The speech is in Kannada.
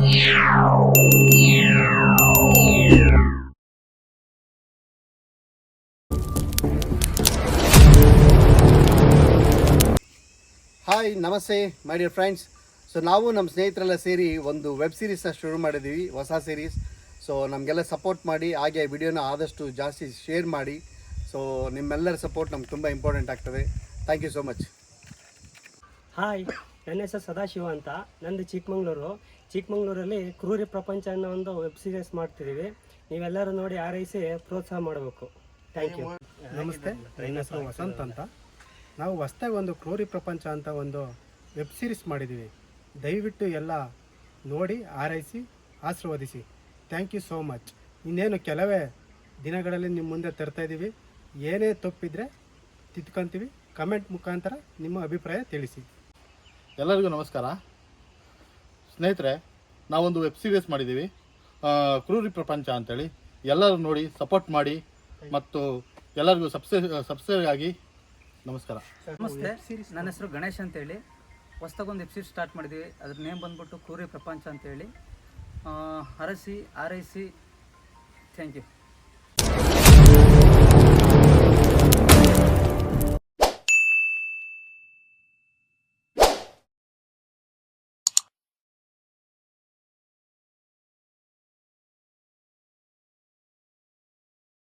ಹಾಯ್ ನಮಸ್ತೆ ಮೈ ಡಿಯರ್ ಫ್ರೆಂಡ್ಸ್. ಸೊ ನಾವು ನಮ್ಮ ಸ್ನೇಹಿತರೆಲ್ಲ ಸೇರಿ ಒಂದು ವೆಬ್ ಸೀರೀಸ್ನ ಶುರು ಮಾಡಿದ್ದೀವಿ, ಹೊಸ ಸೀರೀಸ್. ಸೊ ನಮಗೆಲ್ಲ ಸಪೋರ್ಟ್ ಮಾಡಿ, ಹಾಗೆ ವಿಡಿಯೋನ ಆದಷ್ಟು ಜಾಸ್ತಿ ಶೇರ್ ಮಾಡಿ. ಸೊ ನಿಮ್ಮೆಲ್ಲರ ಸಪೋರ್ಟ್ ನಮ್ಗೆ ತುಂಬ ಇಂಪಾರ್ಟೆಂಟ್ ಆಗ್ತದೆ. Thank you so much. Hi, ನನ್ನ ಹೆಸರು ಸದಾಶಿವ ಅಂತ. ನಂದು ಚಿಕ್ಕಮಂಗ್ಳೂರಲ್ಲಿ ಕ್ರೂರಿ ಪ್ರಪಂಚ ಅನ್ನೋ ಒಂದು ವೆಬ್ ಸೀರೀಸ್ ಮಾಡ್ತಿದ್ದೀವಿ. ನೀವೆಲ್ಲರೂ ನೋಡಿ ಆರೈಸಿ ಪ್ರೋತ್ಸಾಹ ಮಾಡಬೇಕು. Thank you. ನಮಸ್ತೆ, ನನ್ನ ಹೆಸರು ವಸಂತ್ ಅಂತ. ನಾವು ಹೊಸ್ದಾಗಿ ಒಂದು ಕ್ರೂರಿ ಪ್ರಪಂಚ ಅಂತ ಒಂದು ವೆಬ್ ಸೀರೀಸ್ ಮಾಡಿದ್ದೀವಿ. ದಯವಿಟ್ಟು ಎಲ್ಲ ನೋಡಿ ಆರೈಸಿ ಆಶೀರ್ವದಿಸಿ. Thank you so much. ಇನ್ನೇನು ಕೆಲವೇ ದಿನಗಳಲ್ಲಿ ನಿಮ್ಮ ಮುಂದೆ ತರ್ತಾಯಿದ್ದೀವಿ. ಏನೇ ತಪ್ಪಿದ್ರೆ ತಿದ್ಕೊಂತೀವಿ. ಕಮೆಂಟ್ ಮುಖಾಂತರ ನಿಮ್ಮ ಅಭಿಪ್ರಾಯ ತಿಳಿಸಿ. ಎಲ್ಲರಿಗೂ ನಮಸ್ಕಾರ ಸ್ನೇಹಿತರೆ. ನಾವೊಂದು ವೆಬ್ ಸೀರೀಸ್ ಮಾಡಿದ್ದೀವಿ, ಕ್ರೂರಿ ಪ್ರಪಂಚ ಅಂತೇಳಿ. ಎಲ್ಲರೂ ನೋಡಿ ಸಪೋರ್ಟ್ ಮಾಡಿ ಮತ್ತು ಎಲ್ಲರಿಗೂ ಸಬ್ಸ್ಕ್ರೈಬ್ ಆಗಿ. ನಮಸ್ಕಾರ. ನಮಸ್ತೆ, ನನ್ನ ಹೆಸರು ಗಣೇಶ್ ಅಂತೇಳಿ. ಹೊಸ್ದಾಗೊಂದು ವೆಬ್ ಸೀರೀಸ್ ಸ್ಟಾರ್ಟ್ ಮಾಡಿದ್ದೀವಿ. ಅದ್ರ ನೇಮ್ ಬಂದ್ಬಿಟ್ಟು ಕ್ರೂರಿ ಪ್ರಪಂಚ ಅಂತೇಳಿ. ಆರೈಸಿ. Thank you.